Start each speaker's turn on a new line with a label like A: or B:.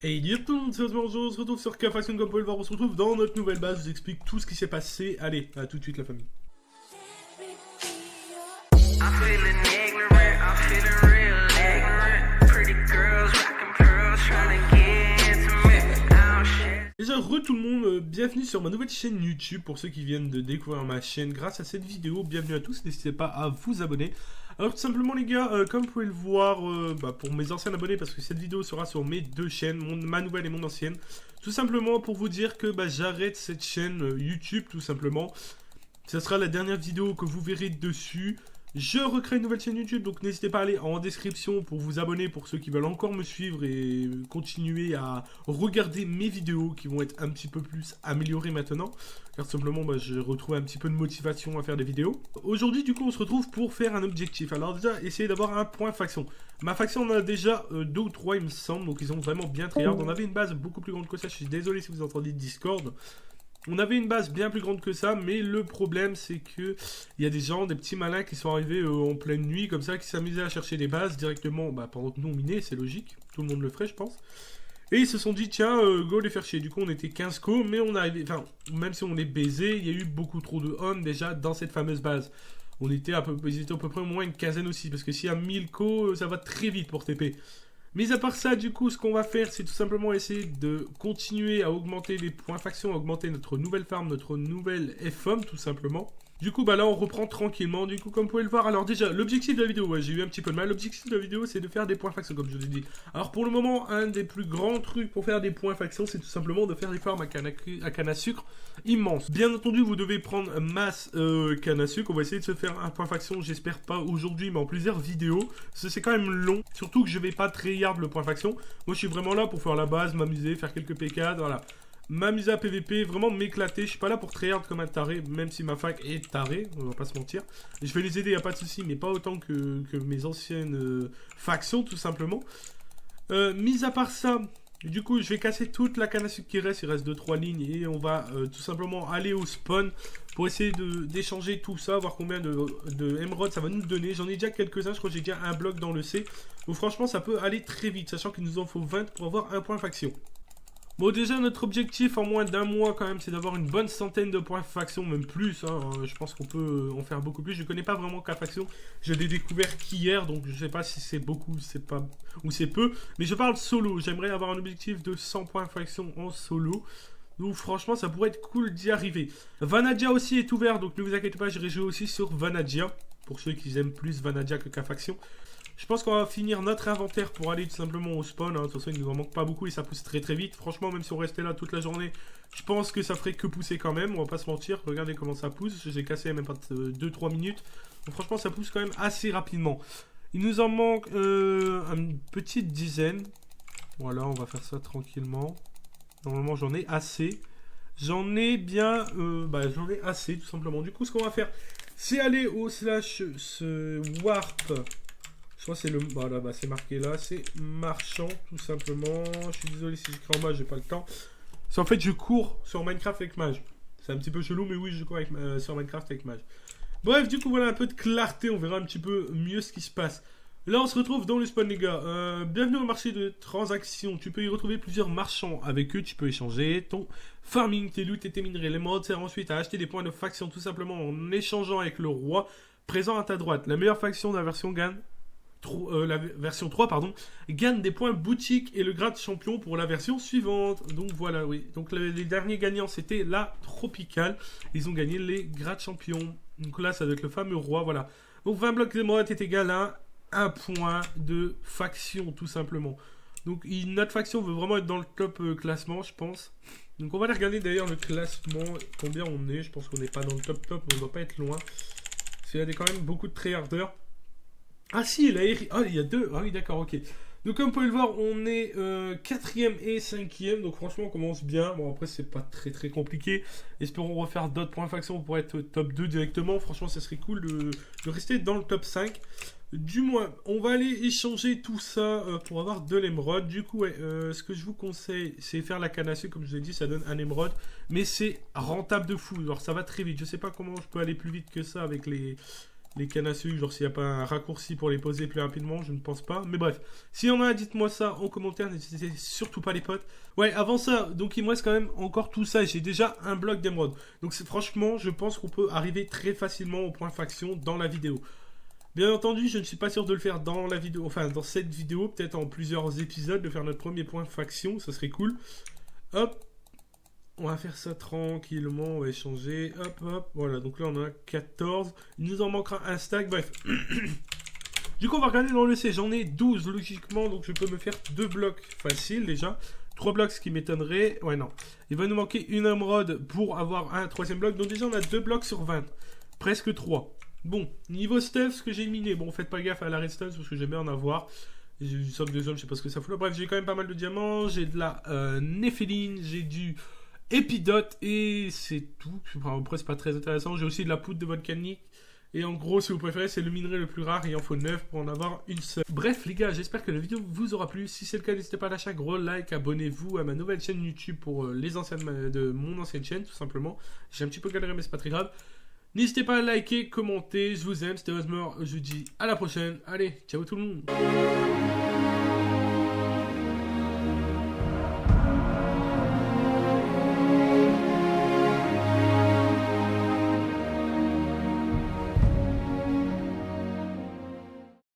A: Et dire tout le monde, c'est Osmond, on se retrouve sur K-Faction, comme vous pouvez le voir, on se retrouve dans notre nouvelle base, je vous explique tout ce qui s'est passé. Allez, à tout de suite la famille.
B: I'm feeling ignorant, I'm feeling real ignorant. Pretty girls rockin' pearls, trying to get intimate. Oh shit.
A: Déjà, tout le monde, bienvenue sur ma nouvelle chaîne YouTube, pour ceux qui viennent de découvrir ma chaîne grâce à cette vidéo, bienvenue à tous, n'hésitez pas à vous abonner. Alors tout simplement les gars, comme vous pouvez le voir, pour mes anciens abonnés, parce que cette vidéo sera sur mes deux chaînes, ma nouvelle et mon ancienne, tout simplement pour vous dire que j'arrête cette chaîne YouTube, tout simplement. Ça sera la dernière vidéo que vous verrez dessus. Je recrée une nouvelle chaîne YouTube, donc n'hésitez pas à aller en description pour vous abonner, pour ceux qui veulent encore me suivre et continuer à regarder mes vidéos qui vont être un petit peu plus améliorées maintenant. Car simplement, je retrouve un petit peu de motivation à faire des vidéos. Aujourd'hui, du coup, on se retrouve pour faire un objectif. Alors déjà, essayez d'avoir un point faction. Ma faction en a déjà 2 ou 3, il me semble, donc ils ont vraiment bien tryhard. On avait une base beaucoup plus grande que ça, je suis désolé si vous entendez Discord. On avait une base bien plus grande que ça, mais le problème c'est que il y a des gens, des petits malins qui sont arrivés en pleine nuit comme ça, qui s'amusaient à chercher des bases directement pendant que nous on minait, c'est logique, tout le monde le ferait je pense. Et ils se sont dit tiens, go les faire chier. Du coup on était 15 co, mais on arrivait, enfin même si on est baisé, il y a eu beaucoup trop de hommes déjà dans cette fameuse base. On était ils étaient à peu près au moins une quinzaine aussi, parce que s'il y a 1000 co, ça va très vite pour TP. Mais à part ça, du coup, ce qu'on va faire, c'est tout simplement essayer de continuer à augmenter les points faction, à augmenter notre nouvelle farm, notre nouvelle FOM, tout simplement. Du coup, là, on reprend tranquillement. Du coup, comme vous pouvez le voir, alors déjà, l'objectif de la vidéo, ouais, j'ai eu un petit peu de mal. L'objectif de la vidéo, c'est de faire des points faction, comme je vous ai dit. Alors, pour le moment, un des plus grands trucs pour faire des points faction, c'est tout simplement de faire des farms à canne à sucre immenses. Bien entendu, vous devez prendre masse canne à sucre. On va essayer de se faire un point faction, j'espère pas aujourd'hui, mais en plusieurs vidéos. Parce que c'est quand même long. Surtout que je vais pas tryhard le point faction. Moi, je suis vraiment là pour faire la base, m'amuser, faire quelques PK, voilà. M'amuser à PVP, vraiment m'éclater. Je suis pas là pour tryhard comme un taré, même si ma fac est tarée, on va pas se mentir. Je vais les aider, y a pas de souci, mais pas autant que mes anciennes factions, tout simplement. Mis à part ça, du coup, je vais casser toute la canne à sucre qui reste. Il reste 2-3 lignes et on va tout simplement aller au spawn pour essayer d'échanger tout ça, voir combien de émeraudes ça va nous donner. J'en ai déjà quelques-uns, je crois que j'ai déjà un bloc dans le C. Donc franchement, ça peut aller très vite, sachant qu'il nous en faut 20 pour avoir un point faction. Bon, déjà, notre objectif en moins d'un mois, quand même, c'est d'avoir une bonne centaine de points faction, même plus. Hein. Je pense qu'on peut en faire beaucoup plus. Je connais pas vraiment K-Faction. Je l'ai découvert qu'hier, donc je sais pas si c'est beaucoup, c'est pas ou c'est peu. Mais je parle solo. J'aimerais avoir un objectif de 100 points faction en solo. Donc franchement, ça pourrait être cool d'y arriver. Vanadia aussi est ouvert, donc ne vous inquiétez pas, j'irai jouer aussi sur Vanadia. Pour ceux qui aiment plus Vanadia que K-Faction. Je pense qu'on va finir notre inventaire pour aller tout simplement au spawn. Hein. De toute façon, il nous en manque pas beaucoup et ça pousse très très vite. Franchement, même si on restait là toute la journée, je pense que ça ferait que pousser quand même. On va pas se mentir. Regardez comment ça pousse. J'ai cassé même pas 2-3 minutes. Donc franchement, ça pousse quand même assez rapidement. Il nous en manque une petite dizaine. Voilà, on va faire ça tranquillement. Normalement, j'en ai assez. J'en ai bien... j'en ai assez, tout simplement. Du coup, ce qu'on va faire, c'est aller au slash warp... Je crois que c'est le... Voilà, c'est marqué là. C'est marchand, tout simplement. Je suis désolé si j'écris en mage, j'ai pas le temps. C'est en fait, je cours sur Minecraft avec mage. C'est un petit peu chelou, mais oui, je cours avec, sur Minecraft avec mage. Bref, du coup, voilà un peu de clarté. On verra un petit peu mieux ce qui se passe. Là, on se retrouve dans le spawn, les gars. Bienvenue au marché de transactions. Tu peux y retrouver plusieurs marchands. Avec eux, tu peux échanger ton farming, tes loot et tes minerais. Les modes servent ensuite à acheter des points de faction, tout simplement en échangeant avec le roi présent à ta droite. La meilleure faction de la version gagne. La version 3 gagne des points boutique et le grade champion pour la version suivante. Donc voilà, oui. Donc les derniers gagnants c'était la tropicale. Ils ont gagné les grades champions. Donc là ça doit être le fameux roi, voilà. Donc 20 blocs d'émeraude est égal à 1 point de faction tout simplement. Donc notre faction veut vraiment être dans le top classement, je pense. Donc on va aller regarder d'ailleurs le classement, combien on est. Je pense qu'on n'est pas dans le top, mais on doit pas être loin. Parce qu'il y a quand même beaucoup de tryharders. Ah si, il y a deux. Ah oui, d'accord, ok. Donc comme vous pouvez le voir, on est 4ème et 5ème. Donc franchement, on commence bien. Bon, après, c'est pas très très compliqué. Espérons refaire d'autres points faction pour être top 2 directement. Franchement, ça serait cool de rester dans le top 5. Du moins, on va aller échanger tout ça pour avoir de l'émeraude. Du coup, ce que je vous conseille, c'est faire la canne à sucre. Comme je vous ai dit, ça donne un émeraude. Mais c'est rentable de fou. Alors, ça va très vite. Je sais pas comment je peux aller plus vite que ça avec les les cannes à sucre, genre s'il n'y a pas un raccourci pour les poser plus rapidement, je ne pense pas. Mais bref, s'il y en a, dites-moi ça en commentaire, n'hésitez surtout pas les potes. Ouais, avant ça, donc il me reste quand même encore tout ça, j'ai déjà un bloc d'émeraude. Donc franchement, je pense qu'on peut arriver très facilement au point faction dans la vidéo. Bien entendu, je ne suis pas sûr de le faire dans la vidéo, enfin dans cette vidéo, peut-être en plusieurs épisodes, de faire notre premier point faction, ça serait cool. Hop. On va faire ça tranquillement, on va échanger, hop hop, voilà, donc là on en a 14, il nous en manquera un stack, bref. Du coup on va regarder dans le C, j'en ai 12 logiquement, donc je peux me faire 2 blocs faciles déjà. 3 blocs, ce qui m'étonnerait, ouais non. Il va nous manquer une émeraude pour avoir un troisième bloc, donc déjà on a 2 blocs sur 20, presque 3. Bon, niveau stuff, ce que j'ai miné, bon faites pas gaffe à la redstone parce que j'aime bien en avoir. J'ai du somme de zone, je sais pas ce que ça fout là, bref j'ai quand même pas mal de diamants, j'ai de la néphéline, j'ai du... épidote et c'est tout. Enfin, après c'est pas très intéressant. J'ai aussi de la poudre de volcanique. Et en gros, si vous préférez, c'est le minerai le plus rare. Il en faut 9 pour en avoir une seule. Bref les gars, j'espère que la vidéo vous aura plu. Si c'est le cas, n'hésitez pas à lâcher un gros like. Abonnez-vous à ma nouvelle chaîne YouTube pour les anciennes de mon ancienne chaîne, tout simplement. J'ai un petit peu galéré mais c'est pas très grave. N'hésitez pas à liker, commenter. Je vous aime, c'était Osmer. Je vous dis à la prochaine. Allez, ciao tout le monde.